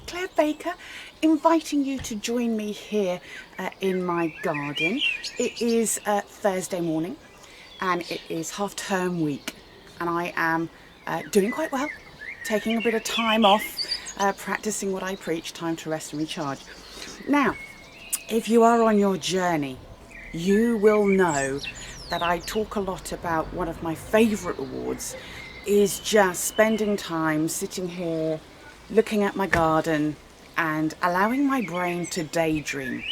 Claire Baker, inviting you to join me here in my garden. It is Thursday morning and it is half-term week, and I am doing quite well, taking a bit of time off, practicing what I preach, time to rest and recharge. Now, if you are on your journey, you will know that I talk a lot about one of my favourite rewards is just spending time sitting here, looking at my garden and allowing my brain to daydream.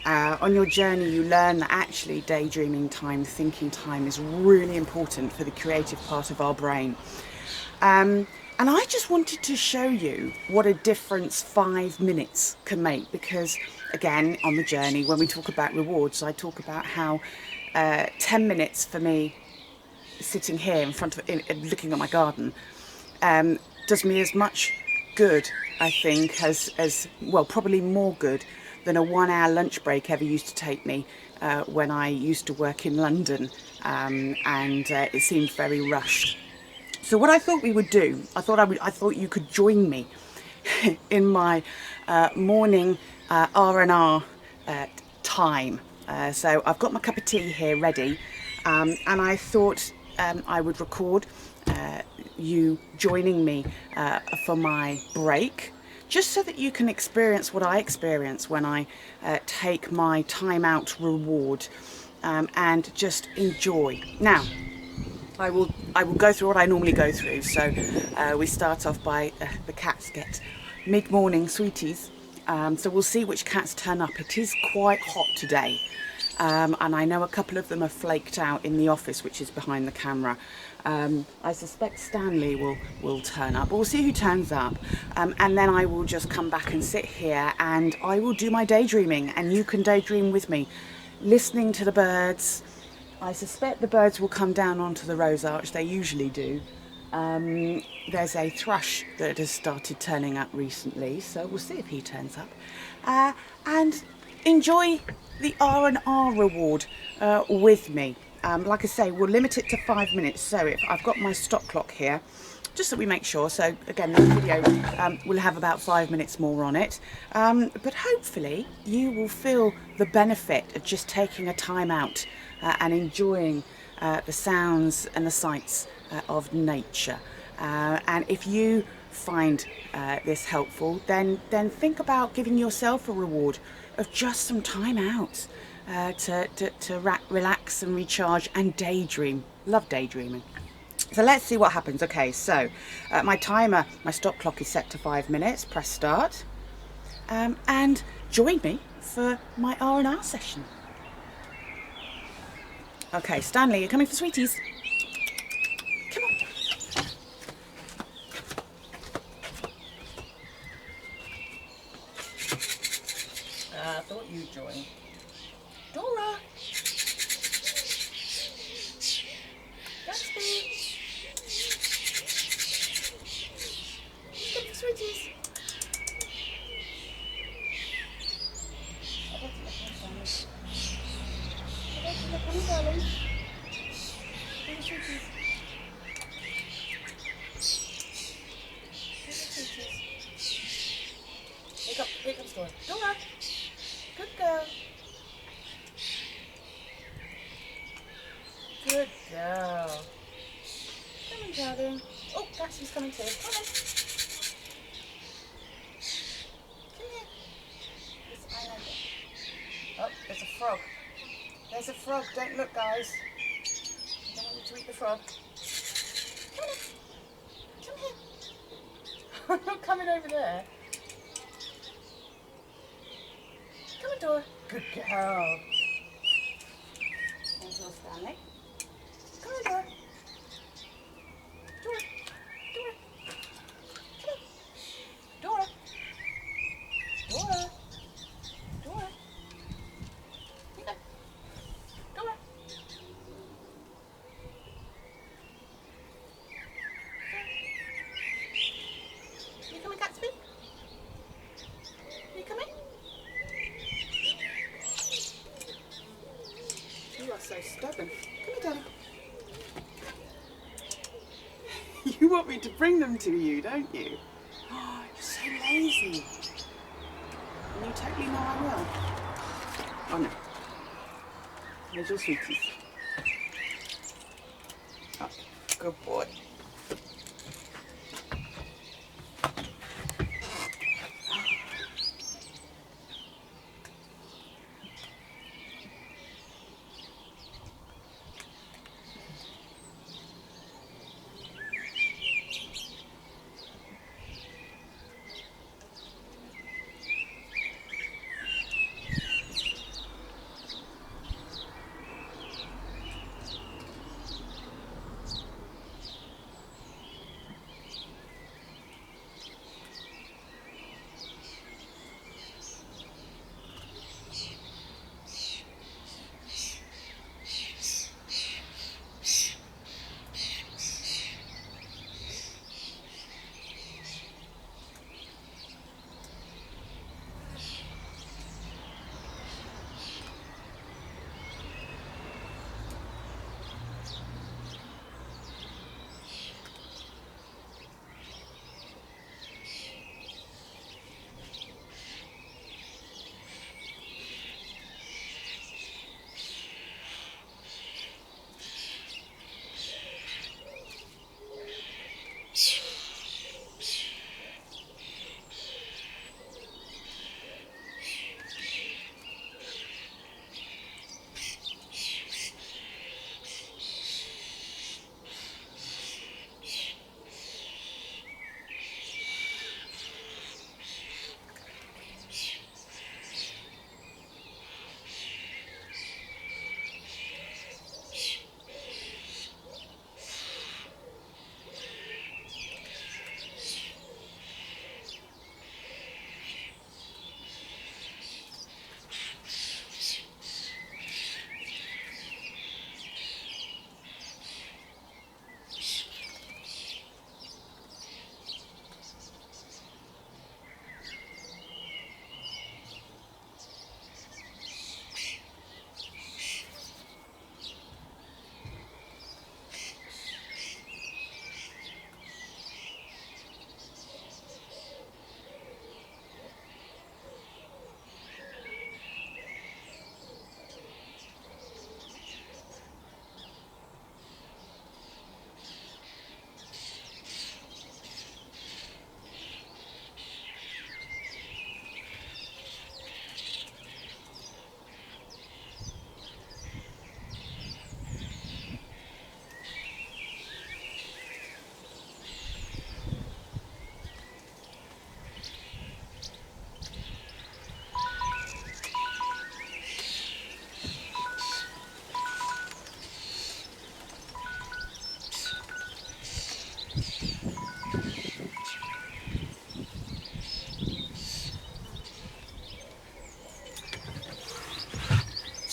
On your journey, you learn that actually daydreaming time, thinking time is really important for the creative part of our brain. And I just wanted to show you what a difference 5 minutes can make, because again, on the journey, when we talk about rewards, I talk about how 10 minutes for me sitting here in front of looking at my garden does me as much good, I think, as well, probably more good than a 1 hour lunch break ever used to take me when I used to work in London, and it seemed very rushed. So what I thought we would do, I thought you could join me in my morning R&R time. So I've got my cup of tea here ready, and I thought I would record you joining me for my break, just so that you can experience what I experience when I take my time out reward, and just enjoy. Now, I will go through what I normally go through. So we start off by the cats get mid-morning sweeties. So we'll see which cats turn up. It is quite hot today, and I know a couple of them are flaked out in the office, which is behind the camera. I suspect Stanley will turn up. We'll see who turns up, and then I will just come back and sit here and I will do my daydreaming, and you can daydream with me, listening to the birds. I suspect the birds will come down onto the rose arch, they usually do. There's a thrush that has started turning up recently, so we'll see if he turns up. And enjoy the R&R reward with me. Like I say, we'll limit it to 5 minutes, so if I've got my stop clock here, just so we make sure. So again, this video will have about 5 minutes more on it, but hopefully you will feel the benefit of just taking a time out and enjoying the sounds and the sights of nature. And if you find this helpful, then think about giving yourself a reward of just some time out to relax and recharge and daydream. Love daydreaming. So let's see what happens. Okay, so my timer, my stop clock is set to 5 minutes. Press start, and join me for my R&R session. Okay, Stanley, you're coming for sweeties. Come on. I thought you'd join. Dora. Gatsby. Come for sweeties. Come on, darling. Come for sweeties. Here comes Dora. Dora. Good girl. Good girl. Come on, darling. Oh, Gatsby's coming too. Come on. Come here. This islander. Oh, there's a frog. There's a frog. Don't look, guys. I don't want you to eat the frog. Come on. Come here. I'm not coming over there. Come on, Dora. Good girl. There's your Stanley. Come on, Dora. Dora. Dora. Come on. Dora. Dora. Dora. Here you go. Dora. You coming, Gatsby? You coming? You are so stubborn. Come here, darling. You want me to bring them to you, don't you? Oh, you're so lazy. And you totally know I will. Oh no. There's your sweeties. Oh, good boy.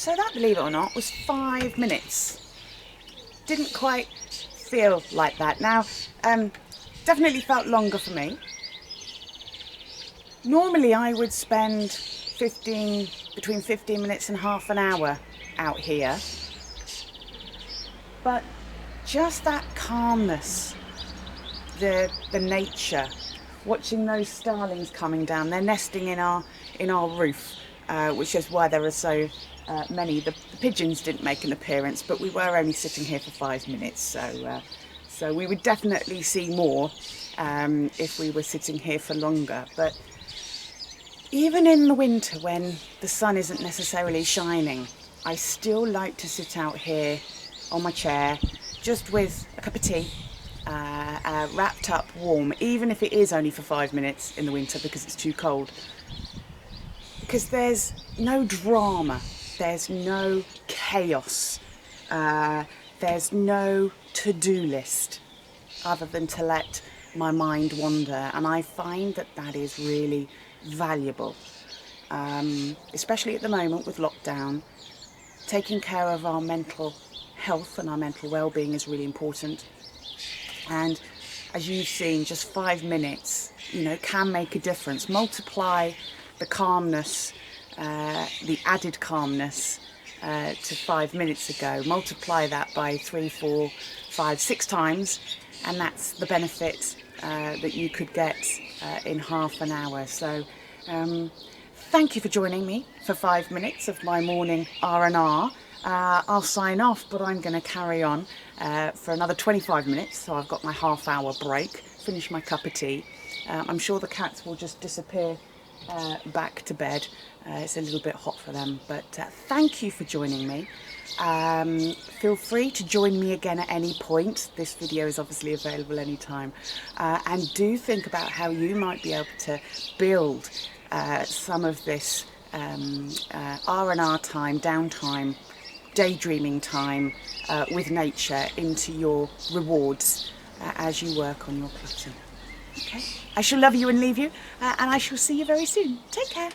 So that, believe it or not, was 5 minutes. Didn't quite feel like that. Now, definitely felt longer for me. Normally I would spend between 15 minutes and half an hour out here. But just that calmness, the nature, watching those starlings coming down, they're nesting in our roof, which is why there are so many. The pigeons didn't make an appearance, but we were only sitting here for 5 minutes, so we would definitely see more if we were sitting here for longer. But even in the winter, when the sun isn't necessarily shining, I still like to sit out here on my chair, just with a cup of tea, wrapped up warm, even if it is only for 5 minutes in the winter because it's too cold. Because there's no drama, there's no chaos, there's no to-do list other than to let my mind wander, and I find that that is really valuable, especially at the moment with lockdown. Taking care of our mental health and our mental well-being is really important, and as you've seen, just 5 minutes, can make a difference. Multiply the calmness, the added calmness to 5 minutes ago, multiply that by 3, 4, 5, 6 times, and that's the benefit that you could get in half an hour. So thank you for joining me for 5 minutes of my morning R&R. I'll sign off, but I'm going to carry on for another 25 minutes, so I've got my half-hour break, finish my cup of tea. I'm sure the cats will just disappear back to bed. It's a little bit hot for them, but thank you for joining me. Feel free to join me again at any point. This video is obviously available anytime. And do think about how you might be able to build some of this R&R time, downtime, daydreaming time with nature into your rewards as you work on your clutter. Okay? I shall love you and leave you, and I shall see you very soon. Take care.